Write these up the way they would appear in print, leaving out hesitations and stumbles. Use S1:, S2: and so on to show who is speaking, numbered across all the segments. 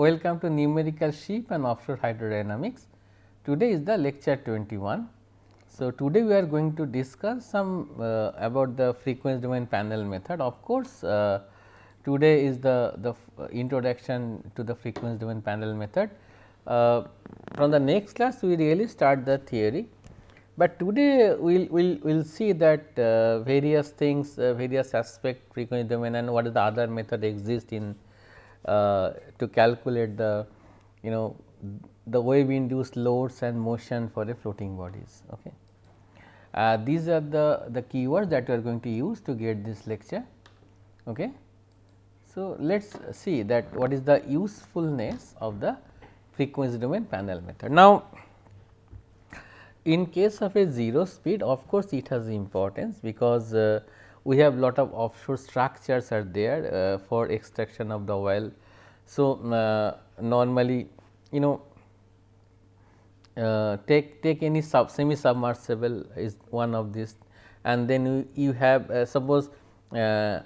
S1: Welcome to numerical ship and offshore hydrodynamics. Today is the lecture 21. So, today we are going to discuss some about the frequency domain panel method. Of course, today is the introduction to the frequency domain panel method. From the next class we really start the theory, but today we will see that various things, various aspect frequency domain and what is the other method exist in to calculate the the wave induced loads and motion for the floating bodies. Okay. These are the keywords that we are going to use to get this lecture. Okay. So, let us see that what is the usefulness of the frequency domain panel method. Now, in case of a 0 speed, of course, it has importance because we have lot of offshore structures are there for extraction of the oil. So, normally take any semi submersible is one of these, and then you have suppose let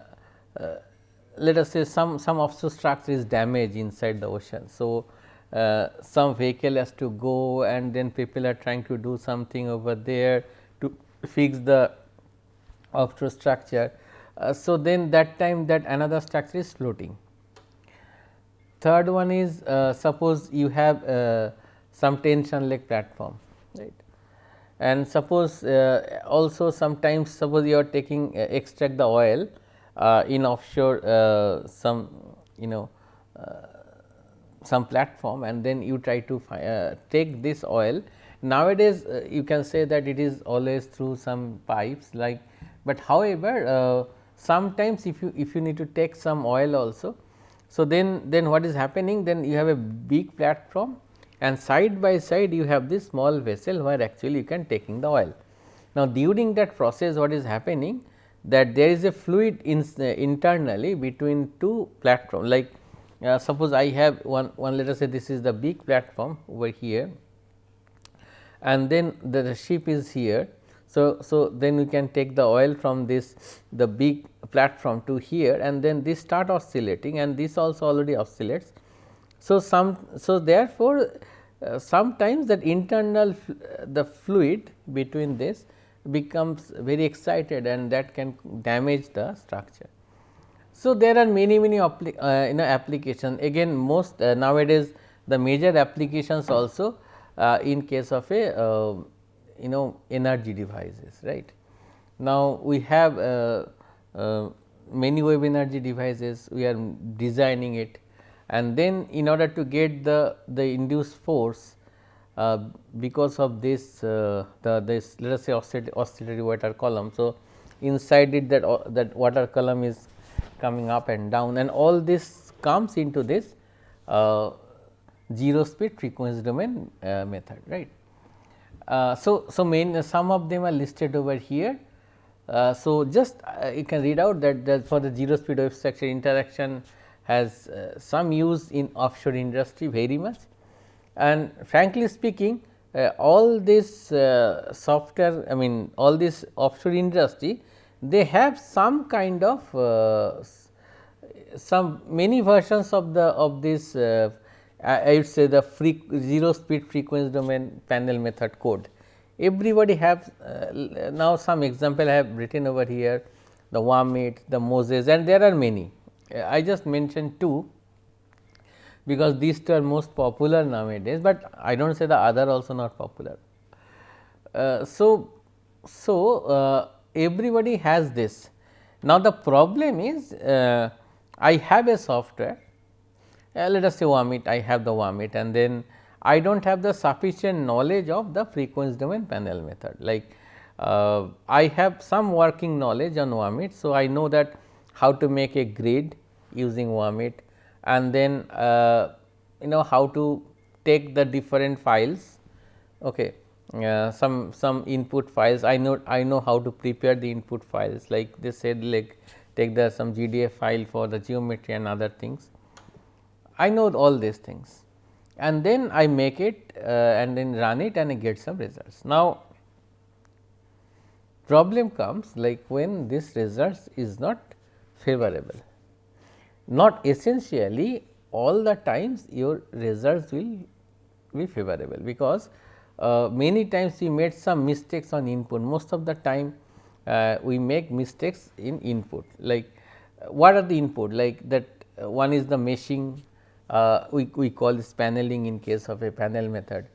S1: us say some offshore structure is damaged inside the ocean. So, some vehicle has to go and then people are trying to do something over there to fix the offshore structure. So, then that time that another structure is floating. Third one is suppose you have some tension leg platform, right, and suppose also sometimes suppose you are taking extract the oil in offshore some some platform, and then you try to take this oil. Nowadays you can say that it is always through some pipes like, but however sometimes if you need to take some oil also. So, then what is happening, then you have a big platform and side by side you have this small vessel where actually you can taking the oil. Now, during that process what is happening, that there is a fluid internally between two platform, like suppose I have one let us say this is the big platform over here, and then the ship is here. So, then we can take the oil from this the big platform to here, and then this start oscillating and this also already oscillates. So, therefore, sometimes that internal the fluid between this becomes very excited and that can damage the structure. So, there are many applications. Again, most nowadays the major applications also in case of a energy devices, right. Now, we have many wave energy devices, we are designing it, and then in order to get the induced force because of this this let us say oscillatory water column. So, inside it that water column is coming up and down, and all this comes into this 0 speed frequency domain method, right. So, some of them are listed over here. So, just you can read out that for the 0 speed wave structure interaction has some use in offshore industry very much, and frankly speaking all this software, I mean all this offshore industry, they have some kind of some many versions of this I would say the 0 speed frequency domain panel method code. Everybody have now some example I have written over here, the Wamit, the Moses, and there are many. I just mentioned two because these two are most popular nowadays, but I do not say the other also not popular. So, everybody has this. Now, the problem is I have a software, let us say Wamit, I have the Wamit, and then I do not have the sufficient knowledge of the frequency domain panel method. Like I have some working knowledge on Wamit. So, I know that how to make a grid using Wamit, and then how to take the different files, okay. Some input files, I know how to prepare the input files, like they said, like take the some GDF file for the geometry and other things. I know all these things, and then I make it and then run it and I get some results. Now, problem comes like when this results is not favorable, not essentially all the times your results will be favorable, because many times we made some mistakes on input. Most of the time we make mistakes in input, like what are the input, like that one is the meshing, we call this paneling in case of a panel method,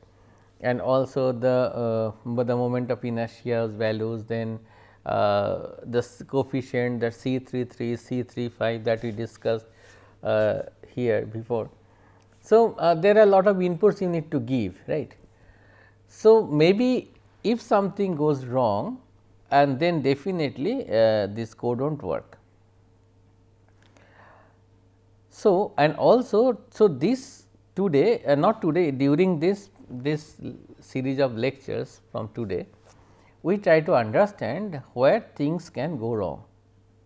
S1: and also the moment of inertia values, then the coefficient, that C33, C35 that we discussed here before. So, there are a lot of inputs you need to give, right. So, maybe if something goes wrong, and then definitely this code will not work. So, and also, so this today, not today, during this series of lectures from today, we try to understand where things can go wrong,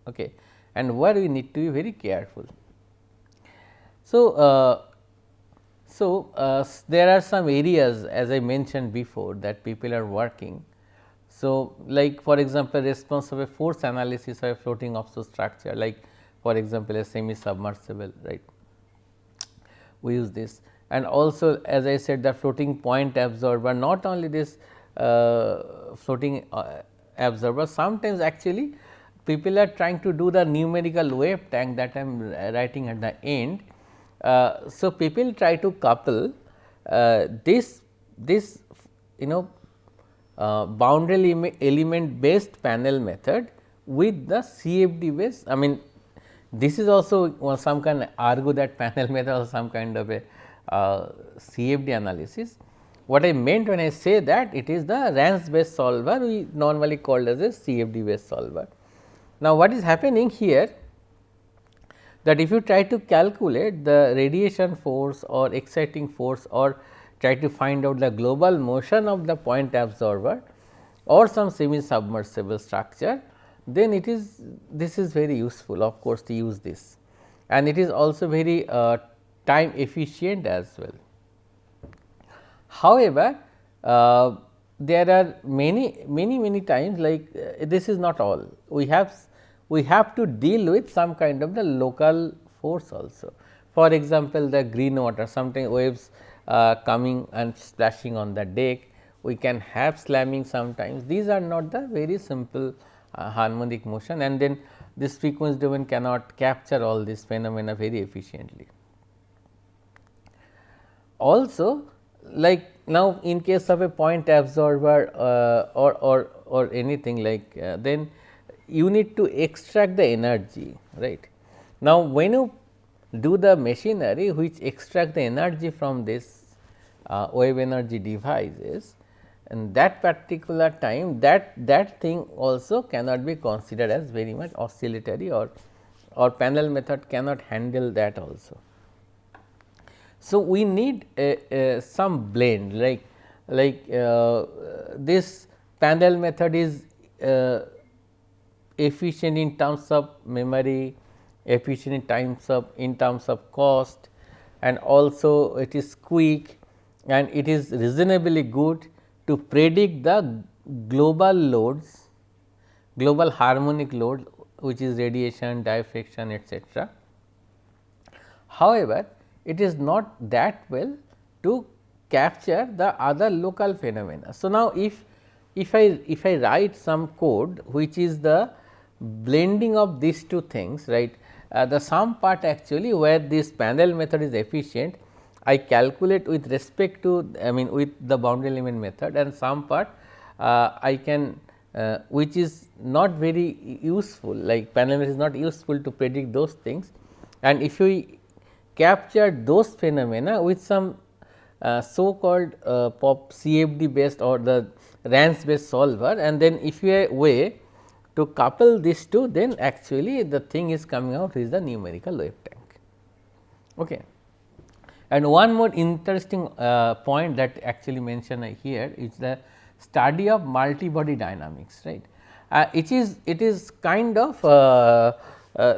S1: okay, and where we need to be very careful. So, there are some areas, as I mentioned before, that people are working. So, like for example, response of a force analysis of a floating offshore structure, like for example, a semi submersible, right. We use this, and also as I said, the floating point absorber, not only this floating absorber, sometimes actually people are trying to do the numerical wave tank that I am writing at the end. So, people try to couple this boundary element based panel method with the CFD based. I mean, this is also some can argue that panel method is some kind of a CFD analysis. What I meant when I say that, it is the RANS based solver, we normally called as a CFD based solver. Now, what is happening here, that if you try to calculate the radiation force or exciting force, or try to find out the global motion of the point absorber or some semi submersible structure, then it is, this is very useful of course to use this, and it is also very time efficient as well. However, there are many times, like this is not all, we have to deal with some kind of the local force also. For example, the green water, sometimes waves coming and splashing on the deck, we can have slamming sometimes. These are not the very simple harmonic motion, and then this frequency domain cannot capture all these phenomena very efficiently. Also, like now in case of a point absorber or anything like then you need to extract the energy, right. Now, when you do the machinery which extract the energy from this wave energy devices, and that particular time that thing also cannot be considered as very much oscillatory, or panel method cannot handle that also. So, we need some blend, like this panel method is efficient in terms of memory, efficient in terms of cost, and also it is quick, and it is reasonably good to predict the global loads, global harmonic load, which is radiation, diffraction, etc. However, it is not that well to capture the other local phenomena. So, now if I write some code which is the blending of these two things, right, the some part actually where this panel method is efficient, I calculate with respect to, I mean with the boundary element method, and some part I can which is not very useful, like panel method is not useful to predict those things, and if we capture those phenomena with some so called pop CFD based or the RANS based solver, and then if you have a way to couple these two, then actually the thing is coming out is the numerical wave tank. Okay. And one more interesting point that actually mentioned here is the study of multi-body dynamics, right. It is kind of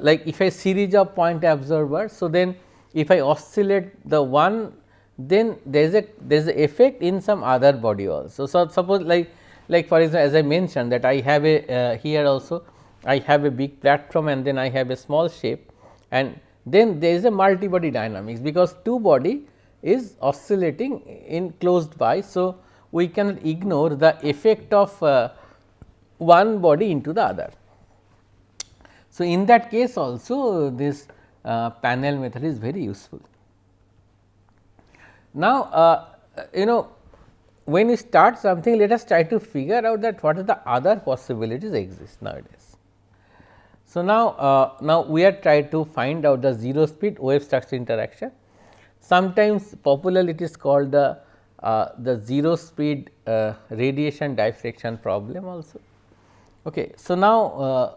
S1: like if a series of point absorbers. So, then if I oscillate the one, then there is a effect in some other body also. So, suppose like for example, as I mentioned that I have a here also I have a big platform, and then I have a small shape, and then there is a multi-body dynamics, because two body is oscillating in closed by. So, we cannot ignore the effect of one body into the other. So, in that case also this panel method is very useful. Now, when we start something, let us try to figure out that what are the other possibilities exist nowadays. So, now we are trying to find out the zero speed wave structure interaction. Sometimes popularly it is called the zero speed radiation diffraction problem also. Okay. So, now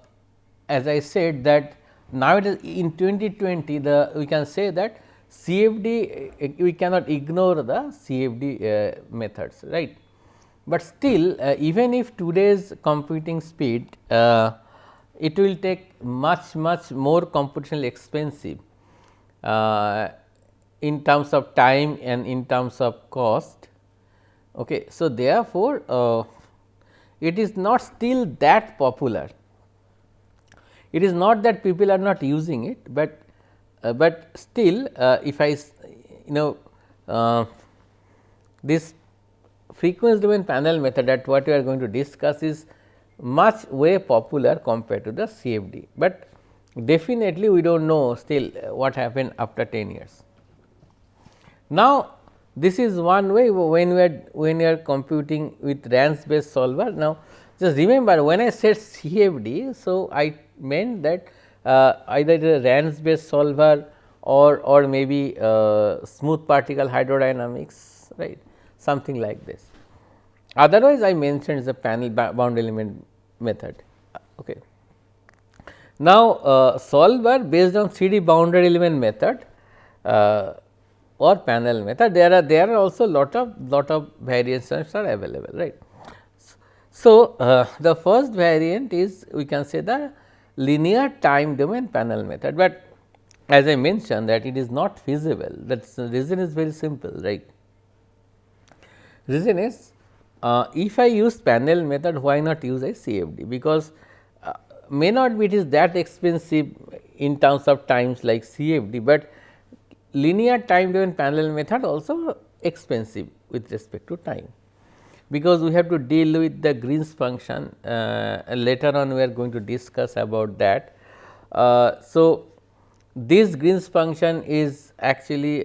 S1: as I said that nowadays in 2020 we can say that CFD, we cannot ignore the CFD methods, right. But still even if today's computing speed it will take much more computationally expensive in terms of time and in terms of cost. Okay. So, therefore, it is not still that popular. It is not that people are not using it, but still if I this frequency domain panel method that what we are going to discuss is much way popular compared to the CFD, but definitely we do not know still what happened after 10 years. Now, this is one way when we are computing with RANS based solver. Now, just remember when I said CFD, so I meant that either it is a RANS based solver or maybe smooth particle hydrodynamics, right, something like this. Otherwise, I mentioned the panel bound element method. Okay. Now, solver based on 3D bounded element method or panel method, there are also lot of variations are available, right. So, the first variant is we can say the linear time domain panel method, but as I mentioned that it is not feasible. That reason is very simple, right. Reason is if I use panel method, why not use a CFD, because may not be it is that expensive in terms of times like CFD, but linear time domain panel method also expensive with respect to time, because we have to deal with the Green's function later on we are going to discuss about that. So, this Green's function is actually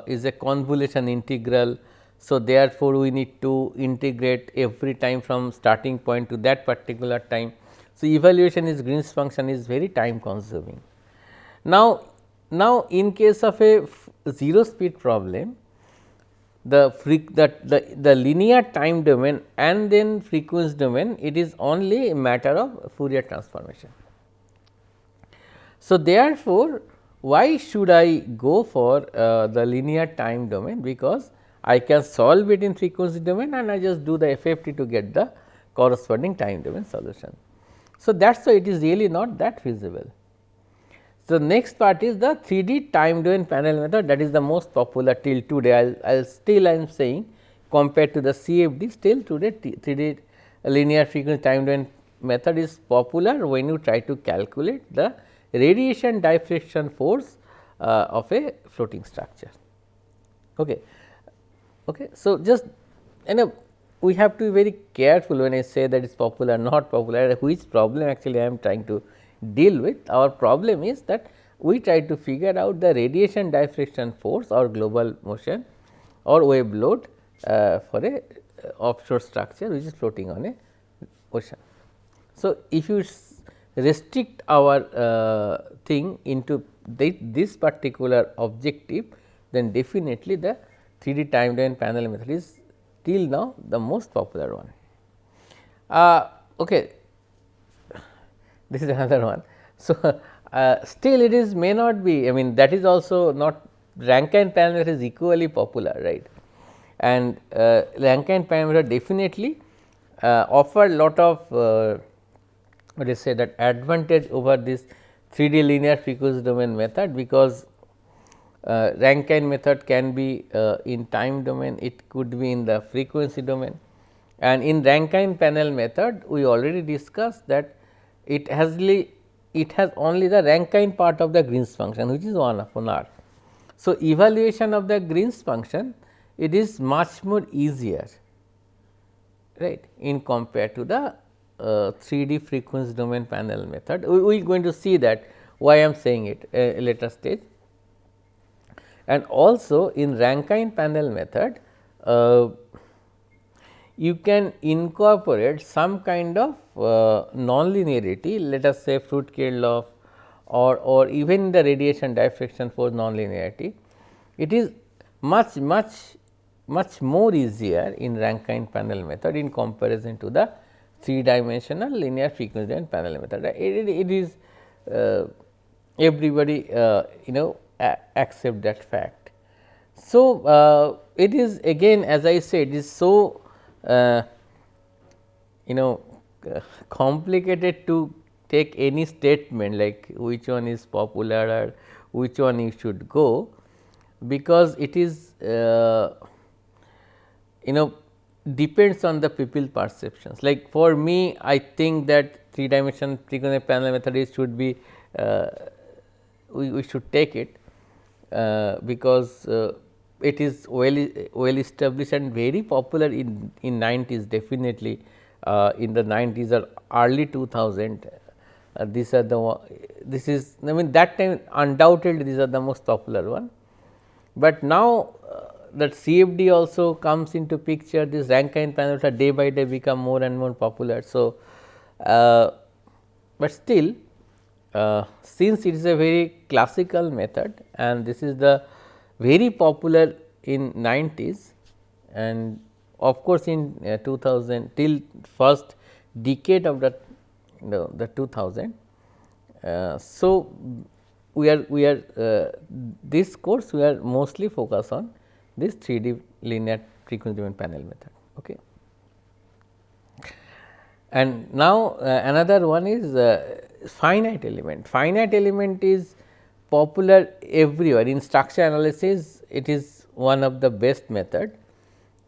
S1: is a convolution integral. So, therefore, we need to integrate every time from starting point to that particular time. So, evaluation is Green's function is very time consuming. Now, in case of a zero speed problem, the linear time domain and then frequency domain, it is only a matter of Fourier transformation. So, therefore, why should I go for the linear time domain, because I can solve it in frequency domain and I just do the FFT to get the corresponding time domain solution. So, that is why it is really not that feasible. So, next part is the 3D time domain panel method, that is the most popular till today. I am saying compared to the CFD, still today 3D linear frequency time domain method is popular when you try to calculate the radiation diffraction force of a floating structure. Okay. Okay. So, just we have to be very careful when I say that it is popular, not popular, which problem actually I am trying to deal with. Our problem is that we try to figure out the radiation diffraction force or global motion or wave load for a offshore structure which is floating on a ocean. So, if you restrict our thing into this particular objective, then definitely the 3D time domain panel method is till now the most popular one. Okay. This is another one. So, still it is may not be, I mean that is also not, Rankine panel method is equally popular, right, and Rankine panel method definitely offer lot of what is say that advantage over this 3D linear frequency domain method, because Rankine method can be in time domain, it could be in the frequency domain, and in Rankine panel method we already discussed that it has it has only the Rankine part of the Green's function, which is 1 upon r. So, evaluation of the Green's function, it is much more easier, right, in compared to the 3D frequency domain panel method. We are going to see that why I am saying it later stage. And also in Rankine panel method, you can incorporate some kind of nonlinearity, let us say Fruit-Cade law or even the radiation diffraction force nonlinearity. It is much more easier in Rankine panel method in comparison to the 3-dimensional linear frequency domain panel method. It is everybody accept that fact. So, it is again, as I said, it is so complicated to take any statement like which one is popular or which one you should go, because it is depends on the people perceptions. Like for me, I think that 3-dimensional frequency panel method should be we should take it because it is well established and very popular in 90s, definitely in the 90s or early 2000. These are the this is, I mean, that time undoubtedly these are the most popular one, but now that CFD also comes into picture, this Rankine panels are day by day become more and more popular. So, but still since it is a very classical method and this is the very popular in 90s, and of course, in 2000 till first decade of the 2000. So, we are this course we are mostly focused on this 3D linear frequency domain panel method. Okay. And now, another one is finite element. Finite element is popular everywhere in structure analysis. It is one of the best method,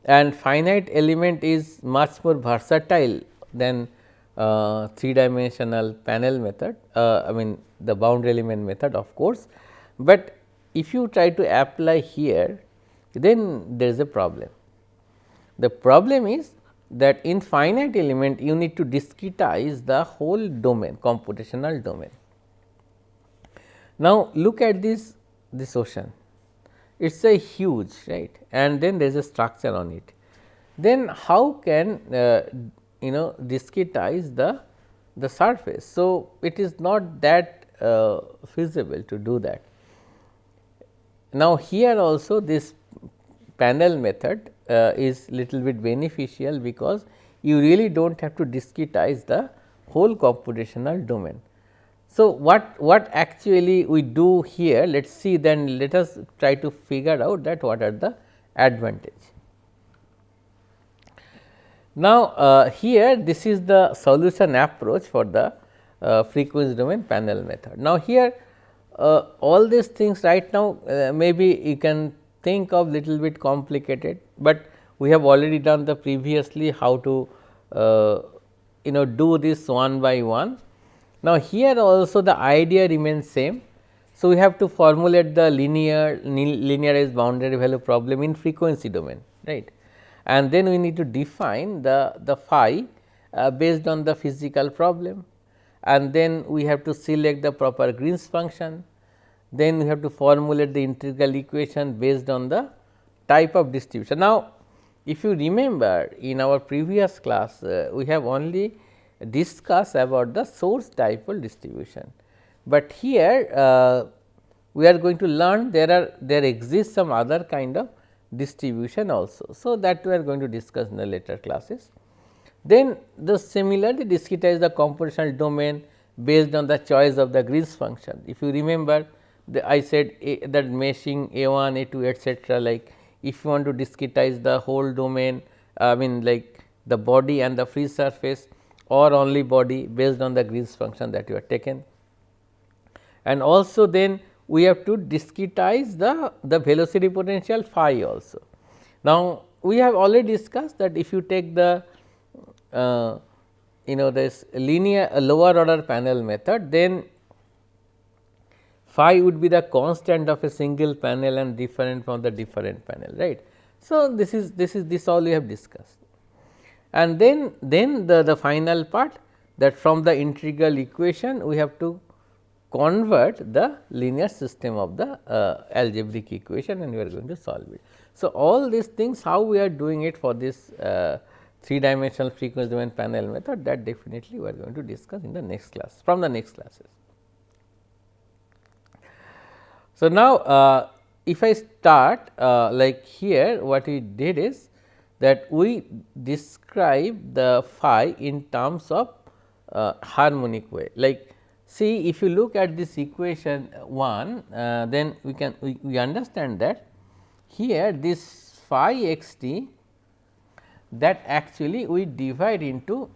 S1: and finite element is much more versatile than 3-dimensional panel method, I mean the boundary element method of course, but if you try to apply here, then there is a problem. The problem is that in finite element you need to discretize the whole domain, computational domain. Now, look at this ocean, it is a huge, right, and then there is a structure on it. Then how can discretize the surface? So, it is not that feasible to do that. Now, here also this panel method is little bit beneficial, because you really do not have to discretize the whole computational domain. So, what actually we do here, let us see, then let us try to figure out that what are the advantage. Now, here this is the solution approach for the frequency domain panel method. Now, here all these things right now maybe you can think of little bit complicated, but we have already done the previously how to do this one by one. Now, here also the idea remains same. So, we have to formulate the linearized boundary value problem in frequency domain, right, and then we need to define the phi based on the physical problem, and then we have to select the proper Green's function. Then we have to formulate the integral equation based on the type of distribution. Now, if you remember in our previous class we have only discussed about the source dipole distribution, but here we are going to learn there exists some other kind of distribution also. So, that we are going to discuss in the later classes. Then the similarly discretize the computational domain based on the choice of the Green's function. If you remember, I said that meshing A1, A2 etcetera, like if you want to discretize the whole domain, I mean like the body and the free surface or only body based on the Green's function that you have taken. And also then we have to discretize the velocity potential phi also. Now, we have already discussed that if you take the this linear lower order panel method, then phi would be the constant of a single panel and different from the different panel, right. So, this all we have discussed, and then the final part, that from the integral equation we have to convert the linear system of the algebraic equation, and we are going to solve it. So, all these things how we are doing it for this 3-dimensional frequency domain panel method, that definitely we are going to discuss in the next class, from the next classes. So, now if I start like here, what we did is that we describe the phi in terms of harmonic way. Like, see, if you look at this equation 1, then we understand that here this phi x t, that actually we divide into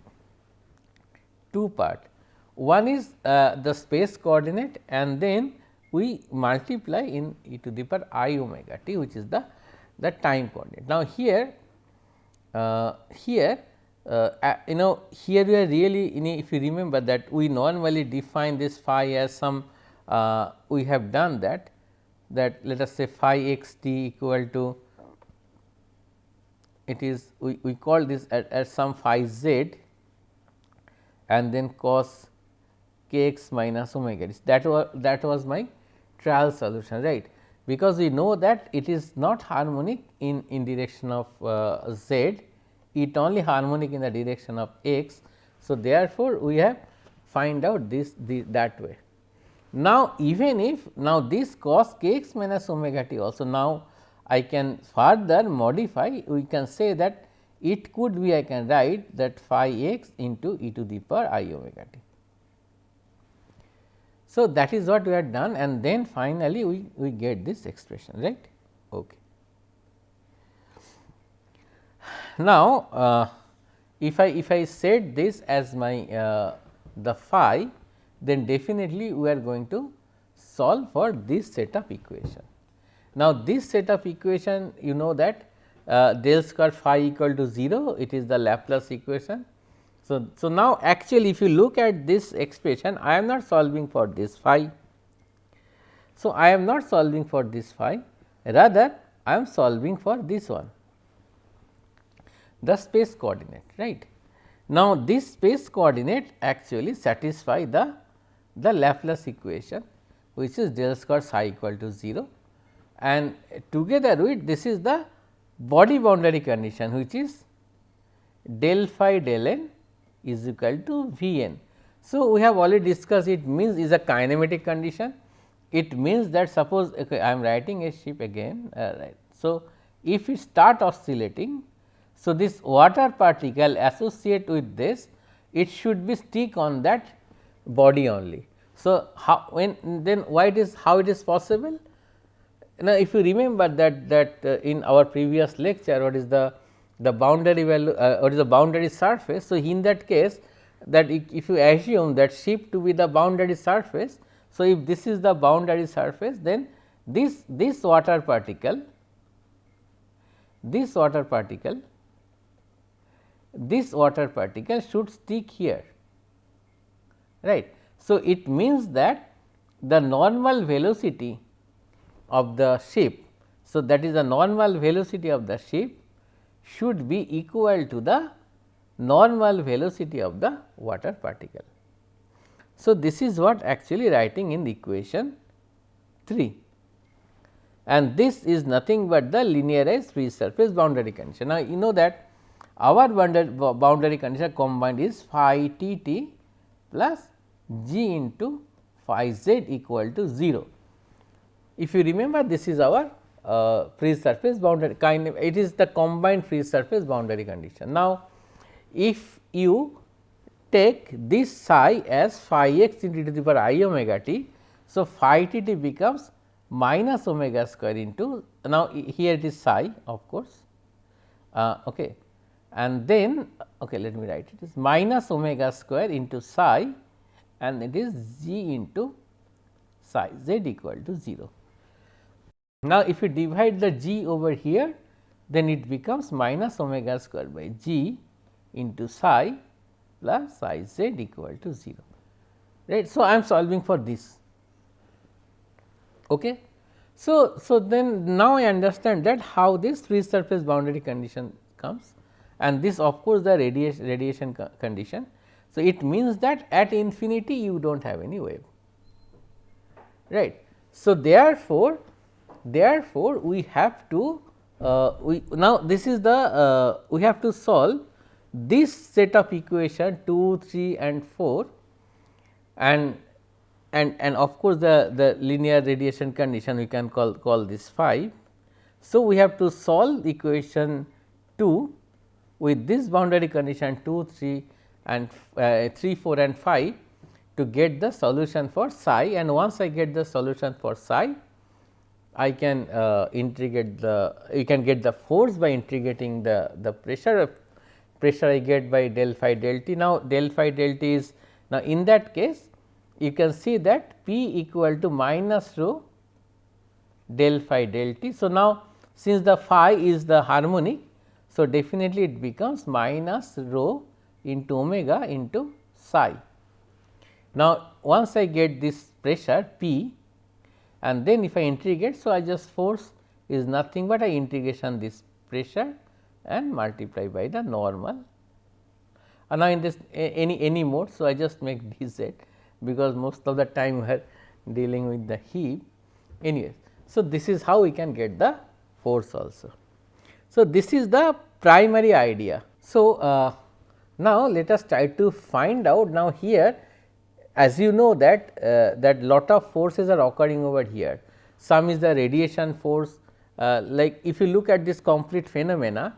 S1: two parts. One is the space coordinate, and then we multiply in e to the power I omega t, which is the time coordinate. Now, here here we are really, if you remember that we normally define this phi as some, we have done that let us say phi x t equal to, it is we call this as some phi z, and then cos k x minus omega. That was my trial solution, right, because we know that it is not harmonic in direction of z, it only harmonic in the direction of x. So, therefore, we have find out that way. Now, even if now this cos k x minus omega t also, now I can further modify, we can say that it could be, I can write that phi x into e to the power I omega t. So, that is what we have done, and then finally, we get this expression, right. Okay. Now, if I set this as my the phi, then definitely we are going to solve for this set of equation. Now, this set of equation, you know that del square phi equal to 0, it is the Laplace equation. So, now actually if you look at this expression, I am not solving for this phi. So, I am not solving for this phi, rather I am solving for this one, the space coordinate, right. Now, this space coordinate actually satisfy the Laplace equation, which is del square psi equal to 0, and together with this is the body boundary condition, which is del phi del n is equal to V n. So, we have already discussed, it means is a kinematic condition. It means that suppose I am writing a ship again, right. So, if we start oscillating, so this water particle associate with this, it should be stick on that body only. So, how it is possible? Now, if you remember that in our previous lecture, what is the boundary value, what is the boundary surface. So, in that case, that if you assume that ship to be the boundary surface. So, if this is the boundary surface, then this water particle should stick here, right. So, it means that the normal velocity of the ship, so that is the normal velocity of the ship should be equal to the normal velocity of the water particle. So, this is what actually writing in the equation 3, and this is nothing but the linearized free surface boundary condition. Now, you know that our boundary condition combined is phi t t plus g into phi z equal to 0. If you remember, this is our free surface boundary it is the combined free surface boundary condition. Now, if you take this psi as phi x into e to the power I omega t. So, phi t t becomes minus omega square into, now here it is psi of course, okay. And then let me write it is minus omega square into psi, and it is g into psi z equal to 0. Now, if you divide the g over here, then it becomes minus omega square by g into psi plus psi z equal to 0, right. So, I am solving for this. Okay. So then now I understand that how this free surface boundary condition comes, and this of course, the radiation condition. So, it means that at infinity you do not have any wave, right. So, therefore, we have to now this is the we have to solve this set of equation 2, 3 and 4, and of course, the linear radiation condition we can call this 5. So, we have to solve equation 2 with this boundary condition 2, 3 and 3, 4 and 5 to get the solution for psi, and once I get the solution for psi, I can integrate you can get the force by integrating the pressure I get by del phi del t. Now, del phi del t is now in that case you can see that P equal to minus rho del phi del t. So, now since the phi is the harmonic, so definitely it becomes minus rho into omega into psi. Now, once I get this pressure P, and then if I integrate, so I just force is nothing but I integration this pressure and multiply by the normal. And now in this any mode, so I just make dz, because most of the time we are dealing with the heap anyways. So, this is how we can get the force also. So, this is the primary idea. So, now let us try to find out now here, as you know that that lot of forces are occurring over here. Some is the radiation force, like if you look at this complete phenomena,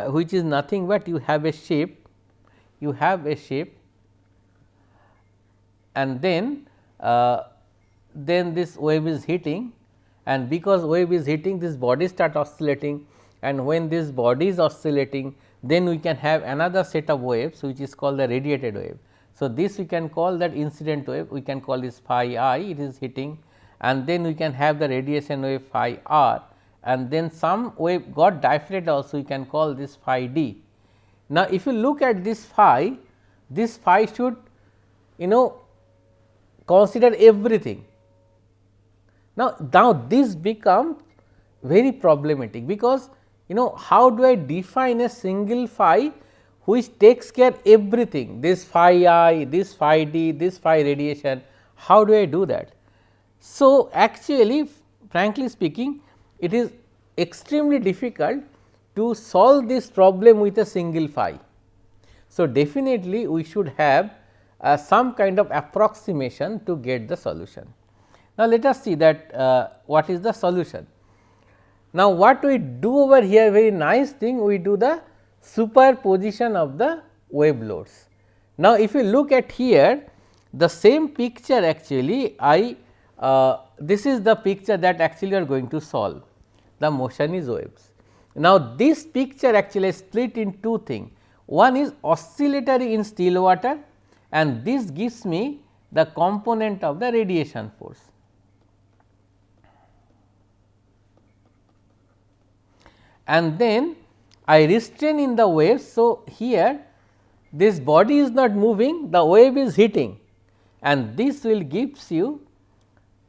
S1: which is nothing but you have a shape, and then this wave is hitting, and because wave is hitting, this body start oscillating, and when this body is oscillating, then we can have another set of waves which is called the radiated wave. So, this we can call that incident wave, we can call this phi I, it is hitting, and then we can have the radiation wave phi r, and then some wave got diffracted also, we can call this phi d. Now, if you look at this phi should consider everything. Now, this becomes very problematic, because how do I define a single phi which takes care everything, this phi I, this phi d, this phi radiation, how do I do that? So, actually frankly speaking, it is extremely difficult to solve this problem with a single phi. So, definitely we should have some kind of approximation to get the solution. Now, let us see that what is the solution. Now, what we do over here, very nice thing, we do the superposition of the wave loads. Now, if you look at here, the same picture actually this is the picture that actually you are going to solve, the motion is waves. Now, this picture actually is split in two things, one is oscillatory in still water, and this gives me the component of the radiation force. And then I restrain in the wave. So, here this body is not moving, the wave is hitting, and this will gives you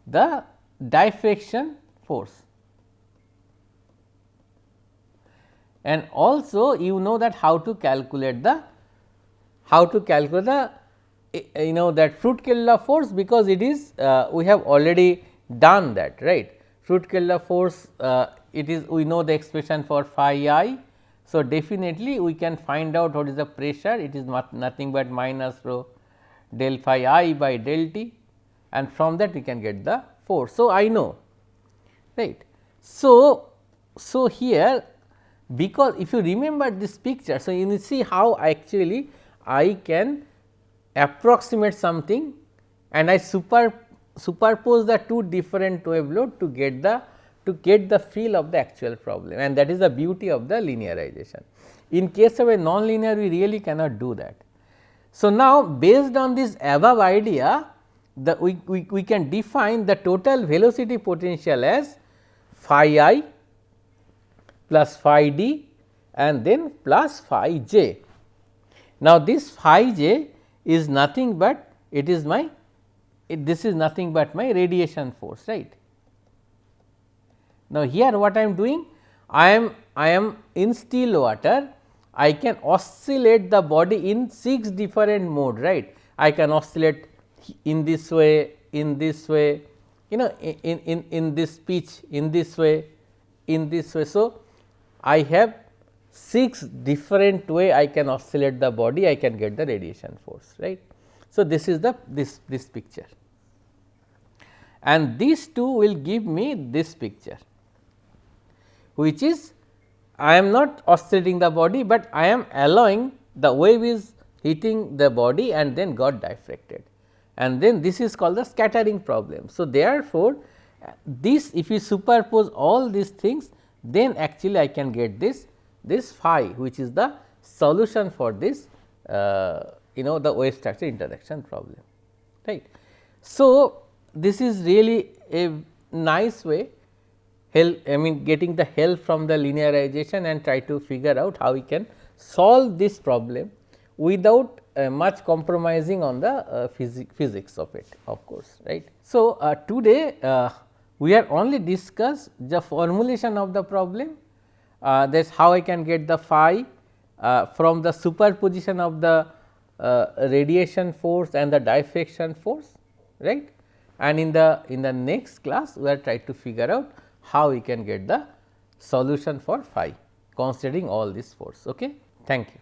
S1: the diffraction force. And also you know that how to calculate the that Fruit-Kessler force, because it is we have already done that, right. Fruit-Kessler force, it is we know the expression for phi I. So, definitely we can find out what is the pressure, it is nothing but minus rho del phi I by del t, and from that we can get the force. So, I know, right. So, here, because if you remember this picture, so you will see how actually I can approximate something, and I superpose the two different wave load to get the feel of the actual problem, and that is the beauty of the linearization. In case of a non-linear, we really cannot do that. So, now based on this above idea, we can define the total velocity potential as phi I plus phi d and then plus phi j. Now, this phi j is nothing but this is nothing but my radiation force, right. Now, here what I am doing? I am in still water, I can oscillate the body in 6 different mode, right. I can oscillate in this way, in this way, you know, in this pitch, in this way, in this way. So, I have 6 different way I can oscillate the body, I can get the radiation force, right. So, this is the this picture, and these two will give me this picture, which is I am not oscillating the body, but I am allowing the wave is hitting the body and then got diffracted, and then this is called the scattering problem. So, therefore, this if you superpose all these things, then actually I can get this phi, which is the solution for this the wave structure interaction problem, right. So, this is really a nice way getting the help from the linearization and try to figure out how we can solve this problem without much compromising on the physics of it, of course, right. So, today we are only discuss the formulation of the problem, that is how I can get the phi from the superposition of the radiation force and the diffraction force, right. And in the next class, we are trying to figure out how we can get the solution for phi considering all this force. Okay? Thank you.